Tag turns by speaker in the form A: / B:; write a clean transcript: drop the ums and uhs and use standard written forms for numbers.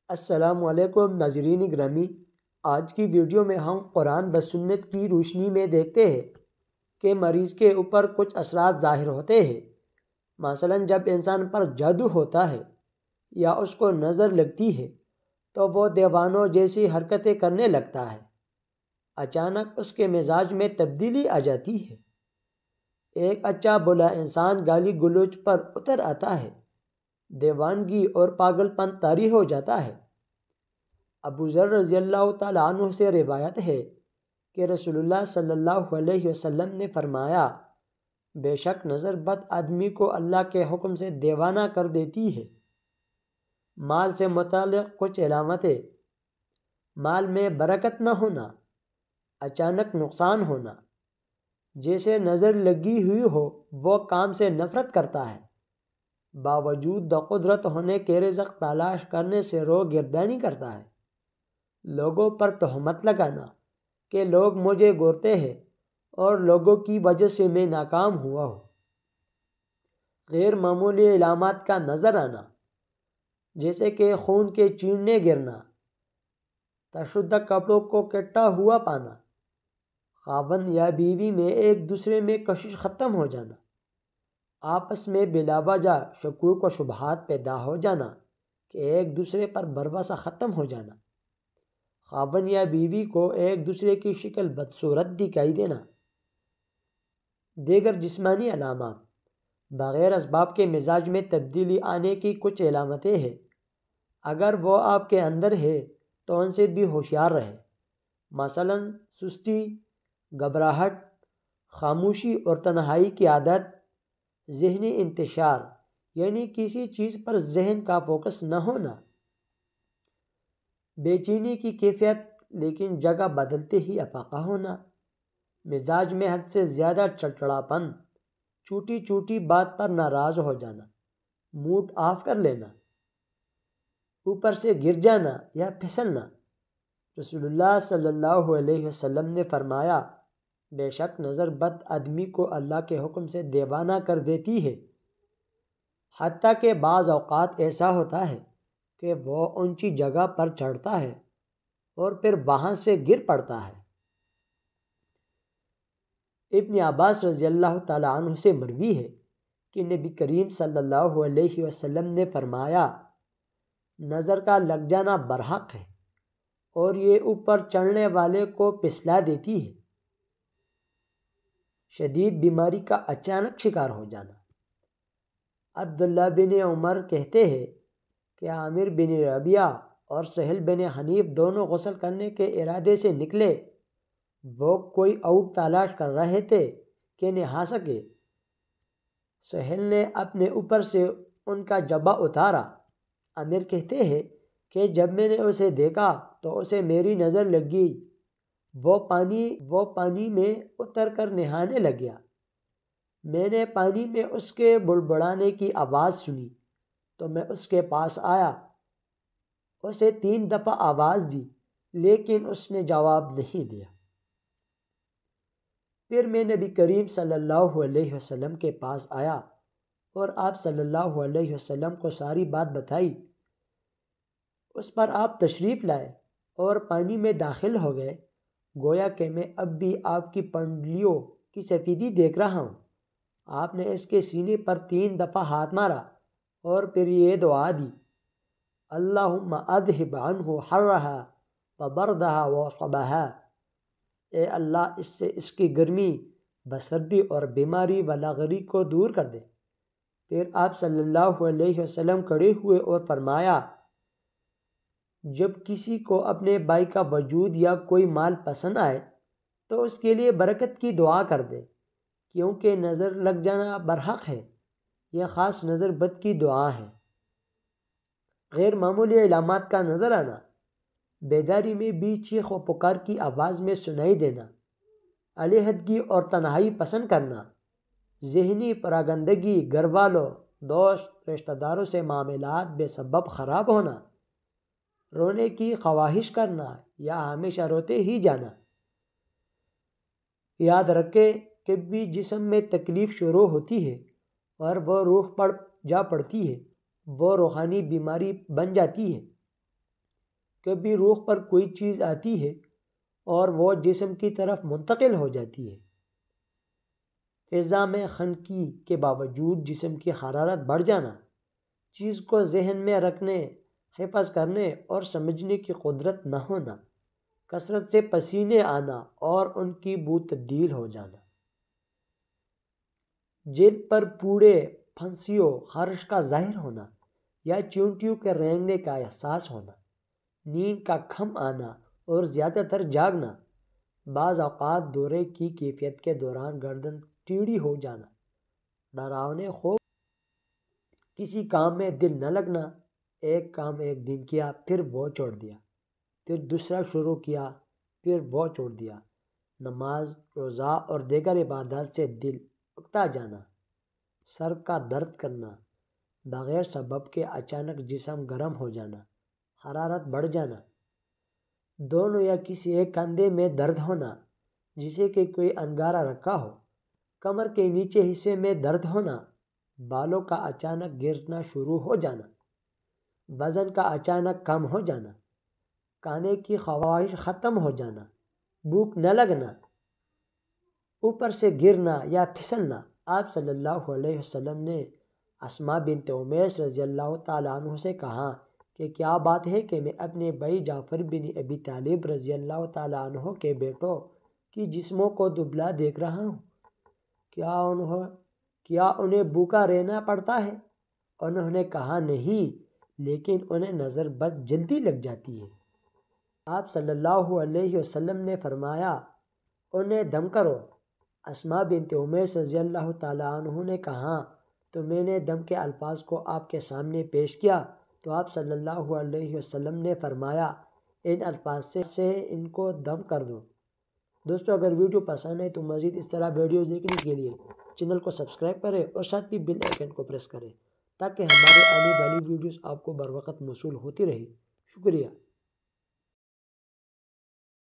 A: السلام علیکم ناظرین گرامی، آج کی ویڈیو میں ہم قرآن و سنت کی روشنی میں دیکھتے ہیں کہ مریض کے اوپر کچھ اثرات ظاہر ہوتے ہیں۔ مثلا جب انسان پر جادو ہوتا ہے یا اس کو نظر لگتی ہے تو وہ دیوانوں جیسی حرکتیں کرنے لگتا ہے۔ اچانک اس کے مزاج میں تبدیلی آ جاتی ہے۔ ایک اچھا بھلا انسان گالی گلوچ پر اتر آتا ہے۔ دیوانگی اور پاگل پن طاری ہو جاتا ہے۔ ابو ذر رضی اللہ تعالیٰ عنہ سے روایت ہے کہ رسول اللہ صلی اللہ علیہ وسلم نے فرمایا، بے شک نظر بد آدمی کو اللہ کے حکم سے دیوانہ کر دیتی ہے۔ مال سے متعلق کچھ علامتیں: مال میں برکت نہ ہونا، اچانک نقصان ہونا، جیسے نظر لگی ہوئی ہو وہ کام سے نفرت کرتا ہے، باوجود قدرت ہونے کے رزق تلاش کرنے سے روگردانی کرتا ہے، لوگوں پر تہمت لگانا کہ لوگ مجھے گورتے ہیں اور لوگوں کی وجہ سے میں ناکام ہوا ہوں، غیر معمولی علامات کا نظر آنا جیسے کہ خون کے چیٹیں گرنا، تشدد کپڑوں کو کٹا ہوا پانا، خاوند یا بیوی میں ایک دوسرے میں کشش ختم ہو جانا، آپس میں بلا وجہ شکوک و شبہات پیدا ہو جانا کہ ایک دوسرے پر بھروسہ ختم ہو جانا، خاوند یا بیوی کو ایک دوسرے کی شکل بدصورت دکھائی دینا۔ دیگر جسمانی علامات: بغیر اسباب کے مزاج میں تبدیلی آنے کی کچھ علامتیں ہیں۔ اگر وہ آپ کے اندر ہے تو ان سے بھی ہوشیار رہے۔ مثلا سستی، گھبراہٹ، خاموشی اور تنہائی کی عادت، ذہنی انتشار یعنی کسی چیز پر ذہن کا فوکس نہ ہونا، بے چینی کی کیفیت لیکن جگہ بدلتے ہی افاقہ ہونا، مزاج میں حد سے زیادہ چڑچڑاپن، چھوٹی چھوٹی بات پر ناراض ہو جانا، موڈ آف کر لینا، اوپر سے گر جانا یا پھسلنا۔ رسول اللہ صلی اللہ علیہ وسلم نے فرمایا، بے شک نظر بد آدمی کو اللہ کے حکم سے دیوانہ کر دیتی ہے، حتیٰ کہ بعض اوقات ایسا ہوتا ہے کہ وہ اونچی جگہ پر چڑھتا ہے اور پھر وہاں سے گر پڑتا ہے۔ ابن عباس رضی اللہ تعالیٰ عنہ سے مروی ہے کہ نبی کریم صلی اللہ علیہ وسلم نے فرمایا، نظر کا لگ جانا برحق ہے اور یہ اوپر چڑھنے والے کو پھسلا دیتی ہے۔ شدید بیماری کا اچانک شکار ہو جانا۔ عبداللہ بن عمر کہتے ہیں کہ عامر بن ربیعہ اور سہل بن حنیف دونوں غسل کرنے کے ارادے سے نکلے۔ وہ کوئی آؤٹ تلاش کر رہے تھے کہ نہا سکے۔ سہل نے اپنے اوپر سے ان کا جبہ اتارا۔ عامر کہتے ہیں کہ جب میں نے اسے دیکھا تو اسے میری نظر لگ گئی۔ وہ پانی میں اتر کر نہانے لگ گیا۔ میں نے پانی میں اس کے بڑبڑانے کی آواز سنی تو میں اس کے پاس آیا، اسے 3 دفعہ آواز دی لیکن اس نے جواب نہیں دیا۔ پھر میں نبی کریم صلی اللہ علیہ وسلم کے پاس آیا اور آپ صلی اللہ علیہ وسلم کو ساری بات بتائی۔ اس پر آپ تشریف لائے اور پانی میں داخل ہو گئے، گویا کہ میں اب بھی آپ کی پنڈلیوں کی سفیدی دیکھ رہا ہوں۔ آپ نے اس کے سینے پر 3 دفعہ ہاتھ مارا اور پھر یہ دعا دی، اللہم اذہب عنہ حرہا وبردہا وصبہا، اے اللہ اس سے اس کی گرمی، بسردی اور بیماری و لاغری کو دور کر دے۔ پھر آپ صلی اللہ علیہ وسلم کھڑے ہوئے اور فرمایا، جب کسی کو اپنے بھائی کا وجود یا کوئی مال پسند آئے تو اس کے لیے برکت کی دعا کر دے، کیونکہ نظر لگ جانا برحق ہے، یہ خاص نظر بد کی دعا ہے۔ غیر معمولی علامات کا نظر آنا: بیداری میں بھی چیخ و پکار کی آواز میں سنائی دینا، علیحدگی اور تنہائی پسند کرنا، ذہنی پراگندگی، گھر والوں، دوست، رشتہ داروں سے معاملات بے سبب خراب ہونا، رونے کی خواہش کرنا یا ہمیشہ روتے ہی جانا۔ یاد رکھیں کہ بھی جسم میں تکلیف شروع ہوتی ہے اور وہ روح پر جا پڑتی ہے، وہ روحانی بیماری بن جاتی ہے۔ کبھی روح پر کوئی چیز آتی ہے اور وہ جسم کی طرف منتقل ہو جاتی ہے۔ فضا میں خنکی کے باوجود جسم کی حرارت بڑھ جانا، چیز کو ذہن میں رکھنے، حفظ کرنے اور سمجھنے کی قدرت نہ ہونا، کثرت سے پسینے آنا اور ان کی بو تبدیل ہو جانا، جلد پر پوڑے، پھنسیوں، خارش کا ظاہر ہونا یا چیونٹیوں کے رینگنے کا احساس ہونا، نیند کا کم آنا اور زیادہ تر جاگنا، بعض اوقات دورے کی کیفیت کے دوران گردن ٹیڑھی ہو جانا، ڈراونے خوف، کسی کام میں دل نہ لگنا، ایک کام ایک دن کیا پھر وہ چھوڑ دیا، پھر دوسرا شروع کیا پھر وہ چھوڑ دیا، نماز، روزہ اور دیگر عبادات سے دل اکتا جانا، سر کا درد کرنا، بغیر سبب کے اچانک جسم گرم ہو جانا، حرارت بڑھ جانا، دونوں یا کسی ایک کندھے میں درد ہونا جسے کہ کوئی انگارہ رکھا ہو، کمر کے نیچے حصے میں درد ہونا، بالوں کا اچانک گرنا شروع ہو جانا، وزن کا اچانک کم ہو جانا، کھانے کی خواہش ختم ہو جانا، بھوک نہ لگنا، اوپر سے گرنا یا پھسلنا۔ آپ صلی اللہ علیہ وسلم نے اسماء بنت امیس رضی اللہ تعالیٰ عنہ سے کہا کہ کیا بات ہے کہ میں اپنے بھائی جعفر بن ابی طالب رضی اللہ تعالیٰ عنہ کے بیٹوں کی جسموں کو دبلا دیکھ رہا ہوں، کیا انہیں بھوکا رہنا پڑتا ہے؟ انہوں نے کہا نہیں، لیکن انہیں نظر بد جلدی لگ جاتی ہے۔ آپ صلی اللہ علیہ وسلم نے فرمایا انہیں دم کرو۔ اسماء بنت امیس رضی اللہ تعالیٰ عنہ نے کہا تو میں نے دم کے الفاظ کو آپ کے سامنے پیش کیا تو آپ صلی اللہ علیہ وسلم نے فرمایا ان الفاظ سے ان کو دم کر دو۔ دوستو، اگر ویڈیو پسند ہے تو مزید اس طرح ویڈیوز دیکھنے کے لیے چینل کو سبسکرائب کریں اور ساتھ ہی بیل آئیکن کو پریس کریں تاکہ ہمارے آنے والی ویڈیوز آپ کو بر وقت موصول ہوتی رہے۔ شکریہ۔